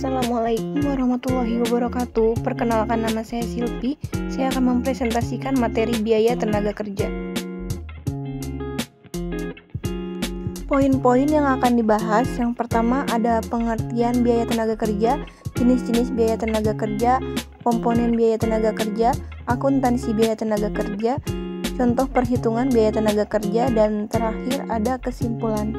Assalamualaikum warahmatullahi wabarakatuh. Perkenalkan, nama saya Silvi. Saya akan mempresentasikan materi biaya tenaga kerja. Poin-poin yang akan dibahas, yang pertama ada pengertian biaya tenaga kerja, jenis-jenis biaya tenaga kerja, komponen biaya tenaga kerja, akuntansi biaya tenaga kerja, contoh perhitungan biaya tenaga kerja, dan terakhir ada kesimpulan.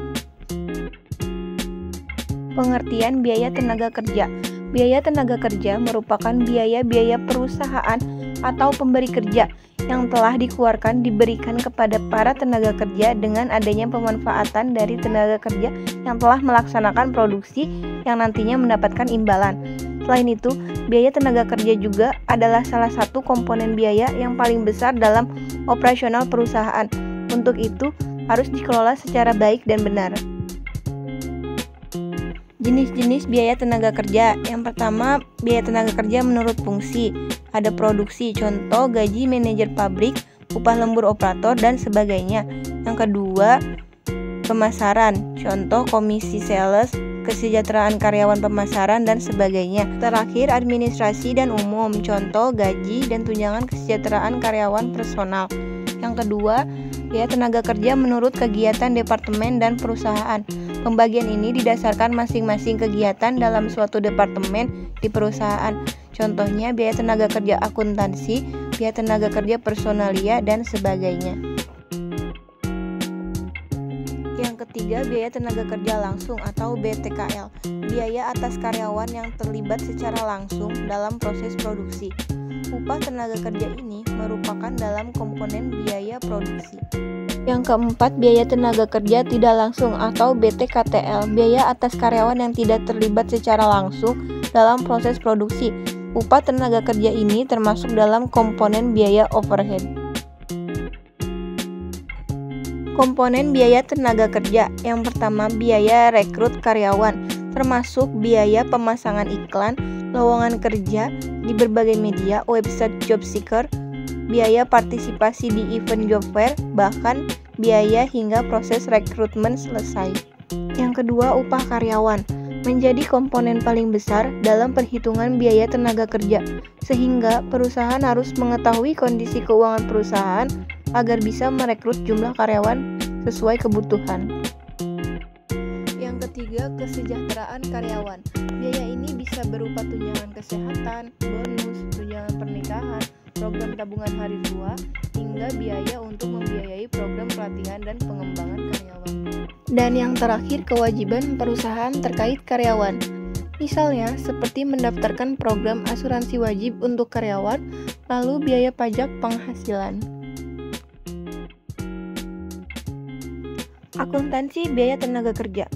Pengertian biaya tenaga kerja. Biaya tenaga kerja merupakan biaya-biaya perusahaan atau pemberi kerja yang telah diberikan kepada para tenaga kerja dengan adanya pemanfaatan dari tenaga kerja yang telah melaksanakan produksi yang nantinya mendapatkan imbalan. Selain itu, biaya tenaga kerja juga adalah salah satu komponen biaya yang paling besar dalam operasional perusahaan. Untuk itu, harus dikelola secara baik dan benar. Jenis-jenis biaya tenaga kerja. Yang pertama, biaya tenaga kerja menurut fungsi. Ada produksi, contoh gaji manajer pabrik, upah lembur operator, dan sebagainya. Yang kedua, pemasaran, contoh komisi sales, kesejahteraan karyawan pemasaran, dan sebagainya. Terakhir, administrasi dan umum, contoh gaji dan tunjangan kesejahteraan karyawan personal. Yang kedua, biaya tenaga kerja menurut kegiatan departemen dan perusahaan. Pembagian ini didasarkan masing-masing kegiatan dalam suatu departemen di perusahaan. Contohnya biaya tenaga kerja akuntansi, biaya tenaga kerja personalia, dan sebagainya. Yang ketiga, biaya tenaga kerja langsung atau BTKL, biaya atas karyawan yang terlibat secara langsung dalam proses produksi. Upah tenaga kerja ini merupakan dalam komponen biaya produksi. Yang keempat, biaya tenaga kerja tidak langsung atau BTKTL, biaya atas karyawan yang tidak terlibat secara langsung dalam proses produksi. Upah tenaga kerja ini termasuk dalam komponen biaya overhead. Komponen biaya tenaga kerja. Yang pertama, biaya rekrut karyawan, termasuk biaya pemasangan iklan, lowongan kerja di berbagai media, website job seeker, biaya partisipasi di event job fair, bahkan biaya hingga proses rekrutmen selesai. Yang kedua, upah karyawan menjadi komponen paling besar dalam perhitungan biaya tenaga kerja, sehingga perusahaan harus mengetahui kondisi keuangan perusahaan agar bisa merekrut jumlah karyawan sesuai kebutuhan. Yang ketiga, kesejahteraan karyawan. Biaya ini bisa berupa tunjangan kesehatan, bonus, tunjangan pernikahan, program tabungan hari tua, hingga biaya untuk membiayai program pelatihan dan pengembangan karyawan. Dan yang terakhir, kewajiban perusahaan terkait karyawan. Misalnya, seperti mendaftarkan program asuransi wajib untuk karyawan, lalu biaya pajak penghasilan. Akuntansi biaya tenaga kerja.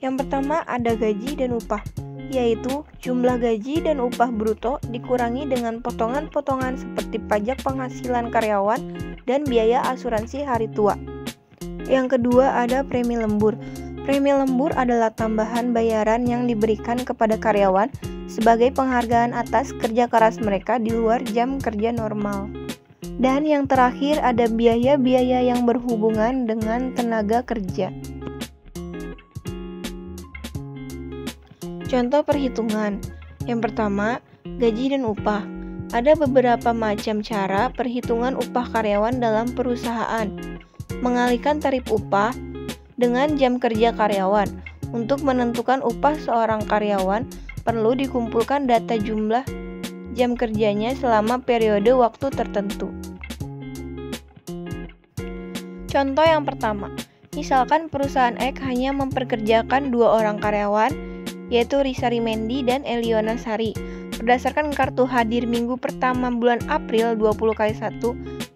Yang pertama ada gaji dan upah, yaitu jumlah gaji dan upah bruto dikurangi dengan potongan-potongan seperti pajak penghasilan karyawan dan biaya asuransi hari tua. Yang kedua ada premi lembur. Premi lembur adalah tambahan bayaran yang diberikan kepada karyawan sebagai penghargaan atas kerja keras mereka di luar jam kerja normal. Dan yang terakhir ada biaya-biaya yang berhubungan dengan tenaga kerja. Contoh perhitungan. Yang pertama, gaji dan upah. Ada beberapa macam cara perhitungan upah karyawan dalam perusahaan. Mengalihkan tarif upah dengan jam kerja karyawan. Untuk menentukan upah seorang karyawan, perlu dikumpulkan data jumlah jam kerjanya selama periode waktu tertentu. Contoh yang pertama, misalkan perusahaan X hanya memperkerjakan 2 orang karyawan, yaitu Risa Rimendi dan Eliona Sari. Berdasarkan kartu hadir minggu pertama bulan April 20x1,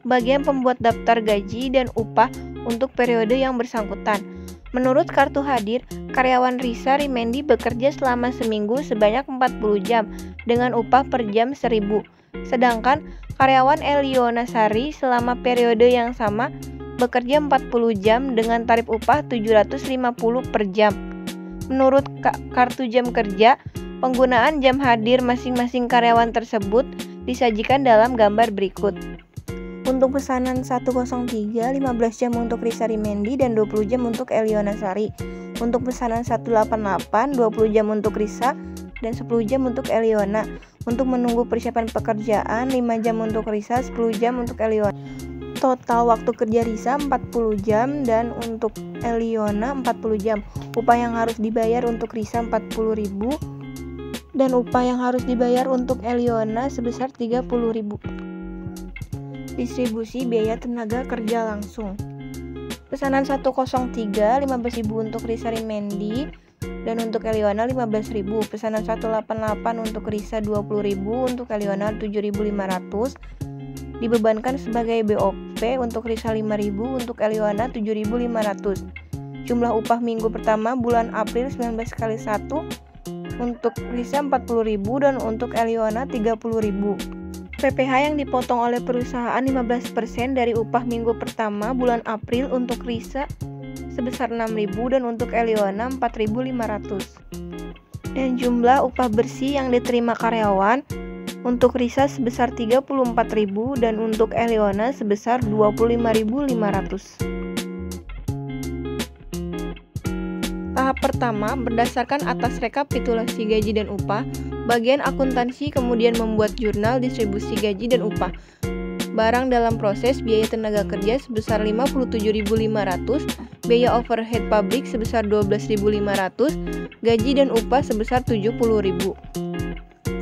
bagian pembuat daftar gaji dan upah untuk periode yang bersangkutan. Menurut kartu hadir, karyawan Risa Rimendi bekerja selama seminggu sebanyak 40 jam dengan upah per jam 1.000. Sedangkan karyawan Eliona Sari selama periode yang sama bekerja 40 jam dengan tarif upah 750 per jam. Menurut kartu jam kerja, penggunaan jam hadir masing-masing karyawan tersebut disajikan dalam gambar berikut. Untuk pesanan 103, 15 jam untuk Risa Rimendi dan 20 jam untuk Eliona Sari. Untuk pesanan 188, 20 jam untuk Risa dan 10 jam untuk Eliona. Untuk menunggu persiapan pekerjaan, 5 jam untuk Risa, 10 jam untuk Eliona. Total waktu kerja Risa 40 jam dan untuk Eliona 40 jam. Upah yang harus dibayar untuk Risa 40.000 dan upah yang harus dibayar untuk Eliona sebesar 30.000. Distribusi biaya tenaga kerja langsung. Pesanan 103 15.000 untuk Risa Rimendi dan untuk Eliona 15.000. Pesanan 188 untuk Risa 20.000, untuk Eliona 7.500. Dibebankan sebagai BOP untuk Risa 5.000, untuk Eliona 7.500. Jumlah upah minggu pertama bulan April 19 kali 1 untuk Risa 40.000 dan untuk Eliona 30.000. PPh yang dipotong oleh perusahaan 15% dari upah minggu pertama bulan April untuk Risa sebesar 6.000 dan untuk Eliona 4.500. Dan jumlah upah bersih yang diterima karyawan untuk Risa sebesar 34.000 dan untuk Eliona sebesar 25.500. Tahap pertama berdasarkan atas rekapitulasi gaji dan upah, bagian akuntansi kemudian membuat jurnal distribusi gaji dan upah. Barang dalam proses biaya tenaga kerja sebesar 57.500, biaya overhead pabrik sebesar 12.500, gaji dan upah sebesar 70.000.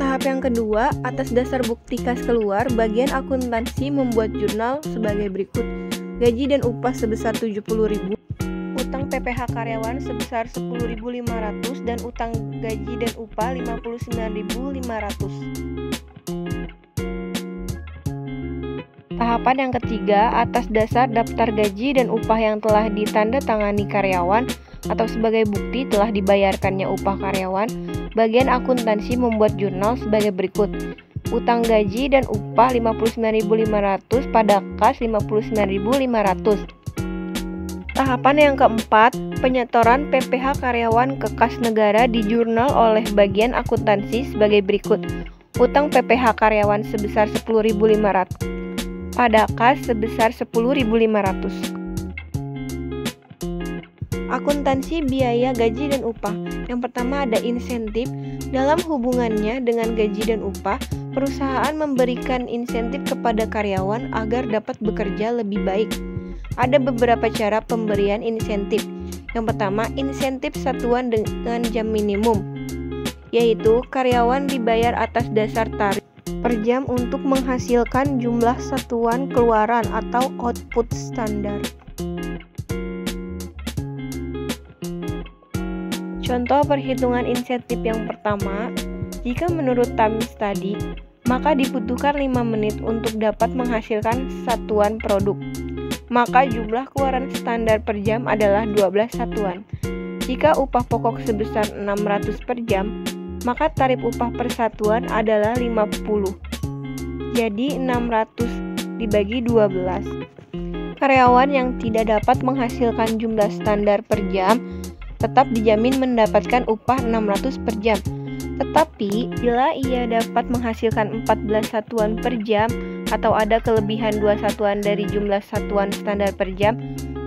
Tahap yang kedua, atas dasar bukti kas keluar, bagian akuntansi membuat jurnal sebagai berikut. Gaji dan upah sebesar 70.000, utang PPh karyawan sebesar 10.500 dan utang gaji dan upah 59.500. Tahapan yang ketiga, atas dasar daftar gaji dan upah yang telah ditandatangani karyawan atau sebagai bukti telah dibayarkannya upah karyawan, bagian akuntansi membuat jurnal sebagai berikut. Utang gaji dan upah 59.500 pada kas 59.500. Tahapan yang keempat, penyetoran PPh karyawan ke kas negara di jurnal oleh bagian akuntansi sebagai berikut. Utang PPh karyawan sebesar 10.500 pada kas sebesar 10.500. Akuntansi biaya gaji dan upah. Yang pertama ada insentif. Dalam hubungannya dengan gaji dan upah, perusahaan memberikan insentif kepada karyawan agar dapat bekerja lebih baik. Ada beberapa cara pemberian insentif. Yang pertama, insentif satuan dengan jam minimum, yaitu karyawan dibayar atas dasar tarif per jam untuk menghasilkan jumlah satuan keluaran atau output standar. Contoh perhitungan insentif yang pertama, jika menurut time study, maka dibutuhkan 5 menit untuk dapat menghasilkan satuan produk. Maka jumlah keluaran standar per jam adalah 12 satuan. Jika upah pokok sebesar 600 per jam, maka tarif upah per satuan adalah 50. Jadi 600 dibagi 12. Karyawan yang tidak dapat menghasilkan jumlah standar per jam tetap dijamin mendapatkan upah 600 per jam. Tetapi bila ia dapat menghasilkan 14 satuan per jam atau ada kelebihan 2 satuan dari jumlah satuan standar per jam,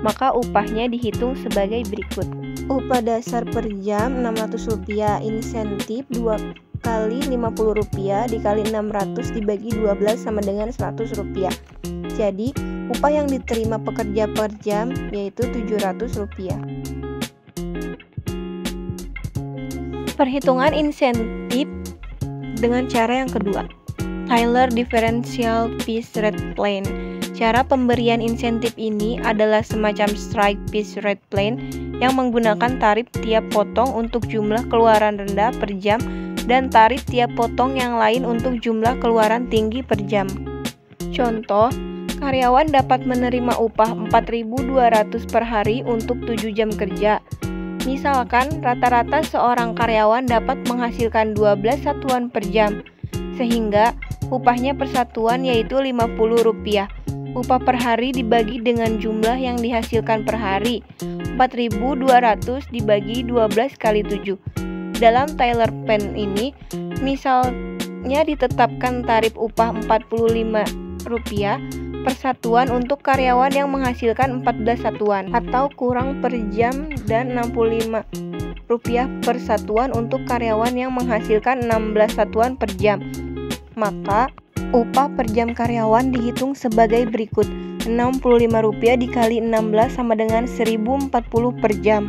maka upahnya dihitung sebagai berikut. Upah dasar per jam Rp600, insentif 2 kali Rp50 dikali 600 dibagi 12 sama dengan Rp100. Jadi upah yang diterima pekerja per jam yaitu Rp700. Perhitungan insentif dengan cara yang kedua, Taylor Differential Piece Rate Plan. Cara pemberian insentif ini adalah semacam strike piece rate plan yang menggunakan tarif tiap potong untuk jumlah keluaran rendah per jam dan tarif tiap potong yang lain untuk jumlah keluaran tinggi per jam. Contoh, karyawan dapat menerima upah 4.200 per hari untuk 7 jam kerja. Misalkan rata-rata seorang karyawan dapat menghasilkan 12 satuan per jam, sehingga upahnya per satuan yaitu Rp50. Upah per hari dibagi dengan jumlah yang dihasilkan per hari, 4.200 dibagi 12 kali 7. Dalam Taylor Plan ini, misalnya ditetapkan tarif upah Rp45 per satuan untuk karyawan yang menghasilkan 14 satuan atau kurang per jam dan 65 rupiah per satuan untuk karyawan yang menghasilkan 16 satuan per jam. Maka upah per jam karyawan dihitung sebagai berikut. Rp65 dikali 16 sama dengan 1040 per jam.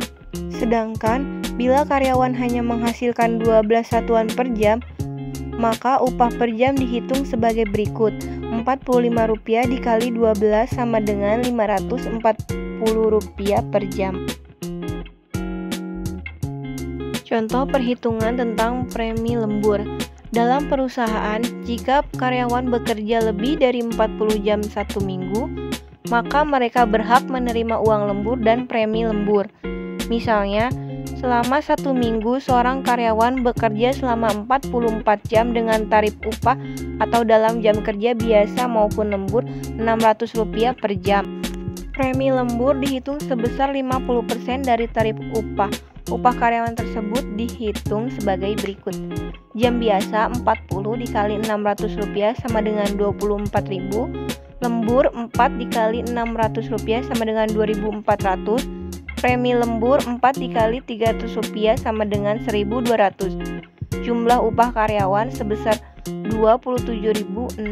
Sedangkan bila karyawan hanya menghasilkan 12 satuan per jam, maka upah per jam dihitung sebagai berikut. Rp45 dikali 12 sama dengan Rp540 per jam. Contoh perhitungan tentang premi lembur. Dalam perusahaan, jika karyawan bekerja lebih dari 40 jam satu minggu, maka mereka berhak menerima uang lembur dan premi lembur. Misalnya, selama 1 minggu seorang karyawan bekerja selama 44 jam dengan tarif upah atau dalam jam kerja biasa maupun lembur Rp600 per jam. Premi lembur dihitung sebesar 50% dari tarif upah. Upah karyawan tersebut dihitung sebagai berikut. Jam biasa 40 dikali Rp600 sama dengan Rp24.000. Lembur 4 dikali Rp600 sama dengan Rp2.400. Premi lembur 4 dikali Rp300 sama dengan Rp1.200. Jumlah upah karyawan sebesar Rp27.600.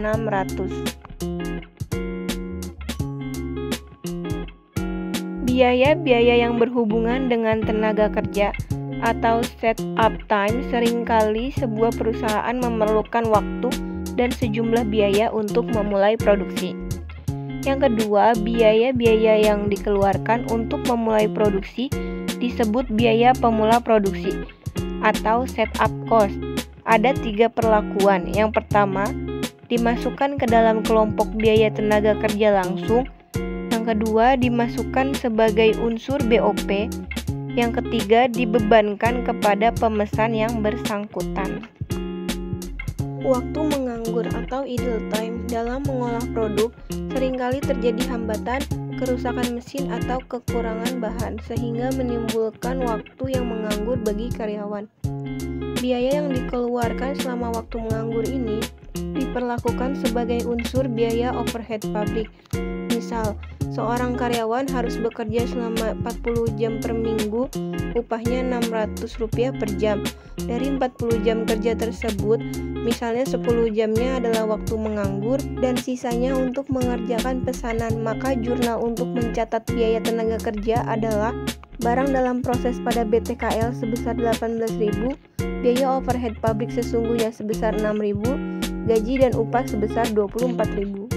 Biaya-biaya yang berhubungan dengan tenaga kerja atau setup time. Seringkali sebuah perusahaan memerlukan waktu dan sejumlah biaya untuk memulai produksi. Yang kedua, biaya-biaya yang dikeluarkan untuk memulai produksi disebut biaya pemula produksi atau setup cost. Ada 3 perlakuan. Yang pertama, dimasukkan ke dalam kelompok biaya tenaga kerja langsung. Yang kedua, dimasukkan sebagai unsur BOP. Yang ketiga, dibebankan kepada pemesan yang bersangkutan. Waktu menganggur atau idle time dalam mengolah produk seringkali terjadi hambatan, kerusakan mesin atau kekurangan bahan sehingga menimbulkan waktu yang menganggur bagi karyawan. Biaya yang dikeluarkan selama waktu menganggur ini diperlakukan sebagai unsur biaya overhead pabrik. Misal, seorang karyawan harus bekerja selama 40 jam per minggu, upahnya Rp600 per jam. Dari 40 jam kerja tersebut, misalnya 10 jamnya adalah waktu menganggur dan sisanya untuk mengerjakan pesanan, maka jurnal untuk mencatat biaya tenaga kerja adalah barang dalam proses pada BTKL sebesar Rp18.000, biaya overhead pabrik sesungguhnya sebesar Rp6.000, gaji dan upah sebesar Rp24.000.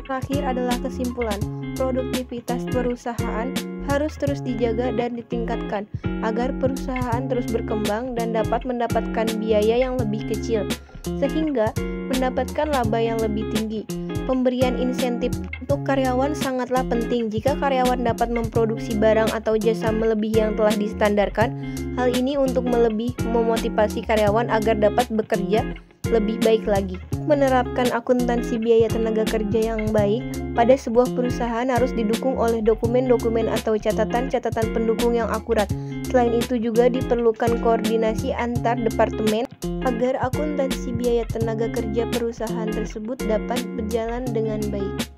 Terakhir adalah kesimpulan. Produktivitas perusahaan harus terus dijaga dan ditingkatkan agar perusahaan terus berkembang dan dapat mendapatkan biaya yang lebih kecil sehingga mendapatkan laba yang lebih tinggi. Pemberian insentif untuk karyawan sangatlah penting. Jika karyawan dapat memproduksi barang atau jasa melebihi yang telah distandarkan, hal ini untuk memotivasi karyawan agar dapat bekerja lebih baik lagi. Menerapkan akuntansi biaya tenaga kerja yang baik pada sebuah perusahaan harus didukung oleh dokumen-dokumen atau catatan-catatan pendukung yang akurat. Selain itu juga diperlukan koordinasi antar departemen agar akuntansi biaya tenaga kerja perusahaan tersebut dapat berjalan dengan baik.